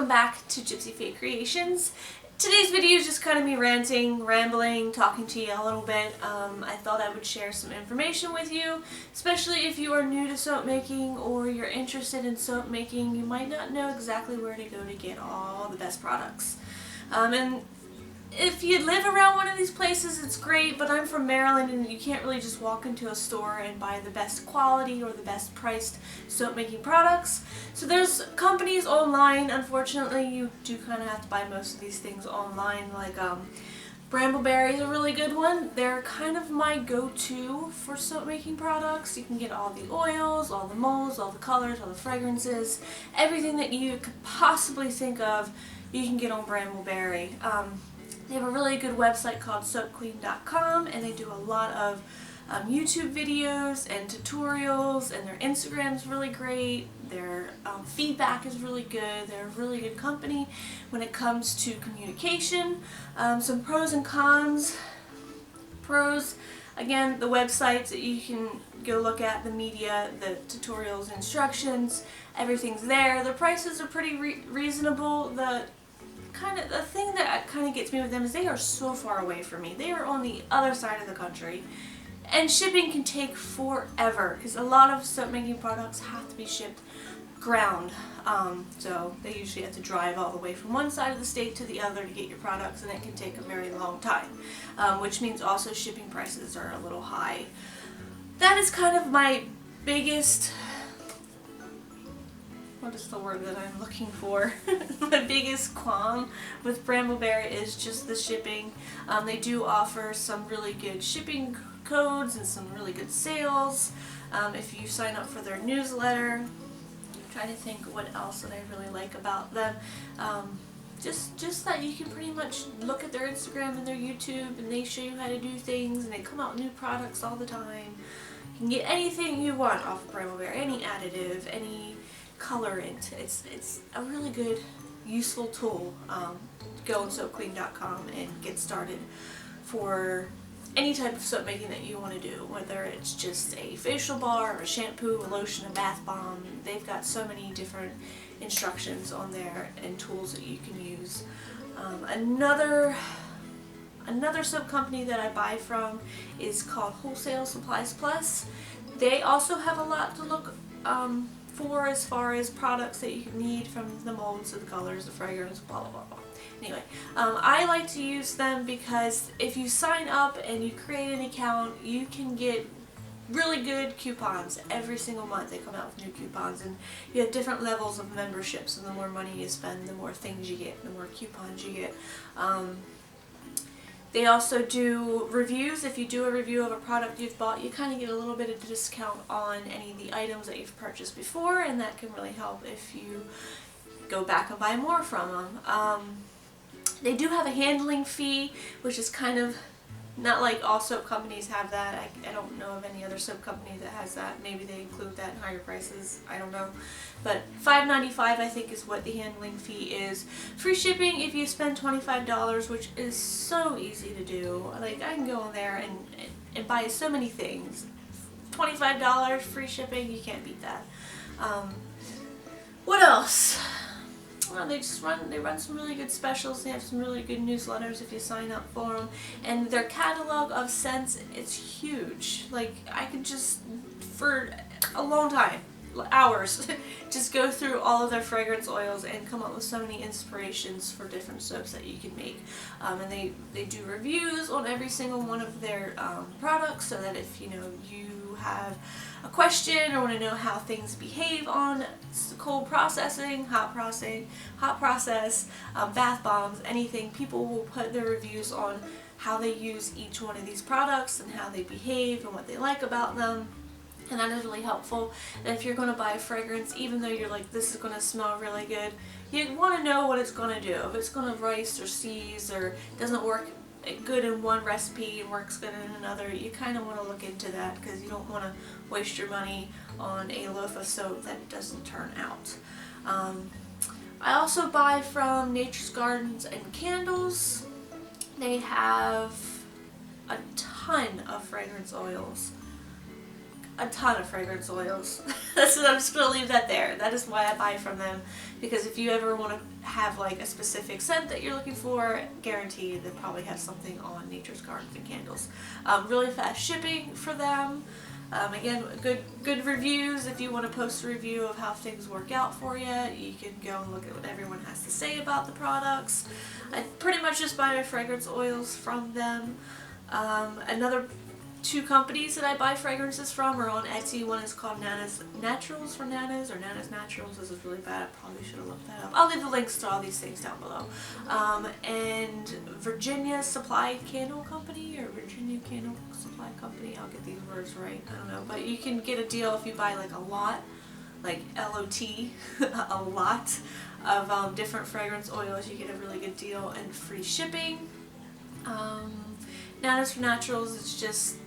welcome back to Gypsyfae Creations. Today's video is just kind of me ranting, rambling, talking to you a little bit. I thought I would share some information with you, especially if you are new to soap making or you're interested in soap making. You might not know exactly where to go to get all the best products. And if you live around one of these places, it's great, but I'm from Maryland and you can't really just walk into a store and buy the best quality or the best priced soap making products. So there's companies online. Unfortunately, you do kind of have to buy most of these things online, like Brambleberry is a really good one. They're kind of my go-to for soap making products. You can get all the oils, all the molds, all the colors, all the fragrances, everything that you could possibly think of, you can get on Brambleberry. They have a really good website called Soapmaking.com, and they do a lot of YouTube videos and tutorials, and their Instagram's really great. Their feedback is really good. They're a really good company when it comes to communication. Some pros and cons. Pros, again, the websites that you can go look at, the media, the tutorials, instructions, everything's there. The prices are pretty reasonable. The thing that kind of gets me with them is they are so far away from me. They are on the other side of the country, and shipping can take forever because a lot of soap making products have to be shipped ground. So they usually have to drive all the way from one side of the state to the other to get your products, and it can take a very long time, which means also shipping prices are a little high. That is kind of my biggest, what is the word that I'm looking for? My biggest qualm with Brambleberry is just the shipping. They do offer some really good shipping codes and some really good sales. If you sign up for their newsletter, I'm trying to think what else that I really like about them. Just that you can pretty much look at their Instagram and their YouTube, and they show you how to do things, and they come out with new products all the time. You can get anything you want off of Brambleberry, any additive, any colorant. It's a really good, useful tool. Go on soapqueen.com and get started for any type of soap making that you want to do, whether it's just a facial bar or a shampoo, a lotion, a bath bomb. They've got so many different instructions on there and tools that you can use. Another soap company that I buy from is called Wholesale Supplies Plus. They also have a lot to look for as far as products that you need, from the molds to the colors, the fragrance, blah blah blah blah. Anyway, I like to use them because if you sign up and you create an account, you can get really good coupons every single month. They come out with new coupons, and you have different levels of memberships, and the more money you spend, the more things you get, the more coupons you get. They also do reviews. If you do a review of a product you've bought, you kind of get a little bit of discount on any of the items that you've purchased before, and that can really help if you go back and buy more from them. They do have a handling fee, which is kind of not like all soap companies have that. I don't know of any other soap company that has that. Maybe they include that in higher prices. I don't know. But $5.95 I think is what the handling fee is. Free shipping if you spend $25, which is so easy to do. Like, I can go on there and buy so many things. $25, free shipping, you can't beat that. What else? Well, they run some really good specials. They have some really good newsletters if you sign up for them, and their catalog of scents, it's huge. Like, I could just, for a long time, hours, just go through all of their fragrance oils and come up with so many inspirations for different soaps that you can make. And they do reviews on every single one of their products, so that if you have a question or want to know how things behave on cold processing, hot process, bath bombs, anything, people will put their reviews on how they use each one of these products and how they behave and what they like about them. And that is really helpful. And if you're going to buy a fragrance, even though you're like, this is going to smell really good, you want to know what it's going to do. If it's going to rise or seize, or doesn't work good in one recipe and works good in another, you kind of want to look into that, because you don't want to waste your money on a loaf of soap that doesn't turn out. I also buy from Nature's Gardens and Candles. They have a ton of fragrance oils. a ton of fragrance oils. I'm just going to leave that there. That is why I buy from them, because if you ever want to have like a specific scent that you're looking for, guaranteed they probably have something on Nature's Gardens and Candles. Really fast shipping for them. Again, good reviews. If you want to post a review of how things work out for you, you can go and look at what everyone has to say about the products. I pretty much just buy my fragrance oils from them. Another two companies that I buy fragrances from are on Etsy. One is called Nana's Naturals for Nana's, or Nana's Naturals. This is really bad. I probably should have looked that up. I'll leave the links to all these things down below. And Virginia Supply Candle Company, or Virginia Candle Supply Company. I'll get these words right. I don't know. But you can get a deal if you buy like a lot, like L-O-T, a lot of different fragrance oils. You get a really good deal and free shipping. Nana's for Naturals, it's just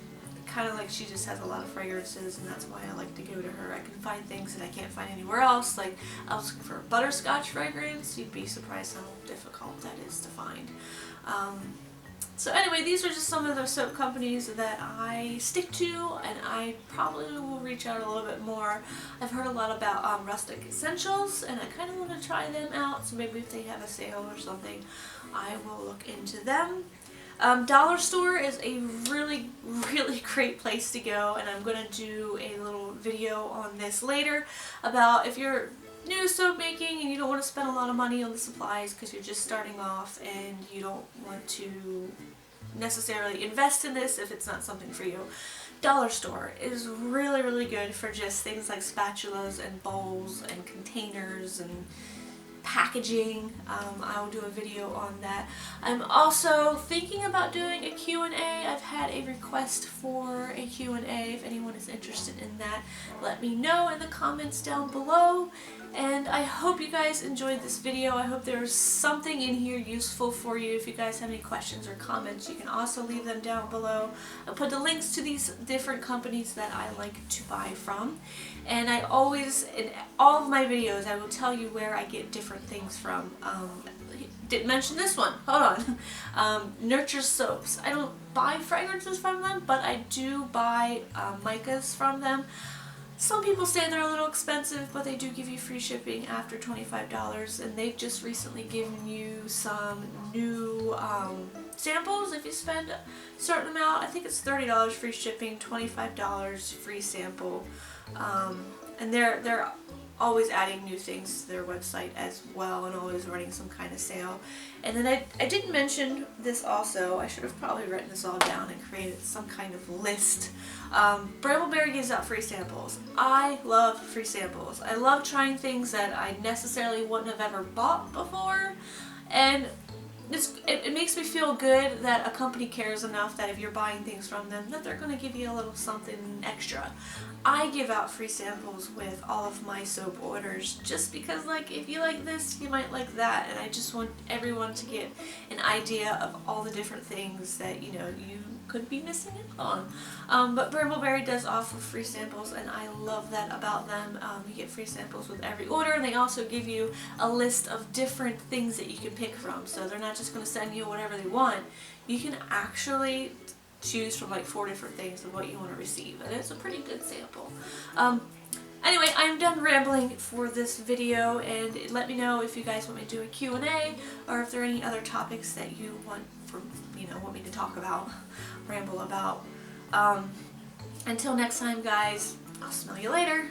kind of like she just has a lot of fragrances, and that's why I like to go to her. I can find things that I can't find anywhere else. Like, I was looking for a butterscotch fragrance. You'd be surprised how difficult that is to find. So anyway, these are just some of the soap companies that I stick to, and I probably will reach out a little bit more. I've heard a lot about Rustic Essentials, and I kind of want to try them out, so maybe if they have a sale or something, I will look into them. Dollar Store is a really great place to go, and I'm going to do a little video on this later about if you're new to soap making and you don't want to spend a lot of money on the supplies because you're just starting off and you don't want to necessarily invest in this if it's not something for you. Dollar Store is really good for just things like spatulas and bowls and containers and packaging. I will do a video on that. I'm also thinking about doing a Q&A. I've had a request for a Q&A. If anyone is interested in that, let me know in the comments down below. And I hope you guys enjoyed this video. I hope there's something in here useful for you. If you guys have any questions or comments, you can also leave them down below. I'll put the links to these different companies that I like to buy from. And I always, in all of my videos, I will tell you where I get different things from. Didn't mention this one. Hold on. Nurture Soaps. I don't buy fragrances from them, but I do buy micas from them. Some people say they're a little expensive, but they do give you free shipping after $25, and they've just recently given you some new samples. If you spend a certain amount, I think it's $30 free shipping, $25 free sample, and they're always adding new things to their website as well, and always running some kind of sale. And then I didn't mention this also. I should have probably written this all down and created some kind of list. Brambleberry gives out free samples. I love free samples. I love trying things that I necessarily wouldn't have ever bought before, and it makes me feel good that a company cares enough that if you're buying things from them, that they're going to give you a little something extra. I give out free samples with all of my soap orders just because, like, if you like this, you might like that, and I just want everyone to get an idea of all the different things that, you know, you could be missing out on. But Brambleberry does offer free samples, and I love that about them. You get free samples with every order, and they also give you a list of different things that you can pick from. So they're not just going to send you whatever they want. You can actually choose from like 4 different things of what you want to receive, and it's a pretty good sample. Anyway, I'm done rambling for this video, and let me know if you guys want me to do a Q&A, or if there are any other topics that you want me to talk about, ramble about. Until next time, guys, I'll smell you later.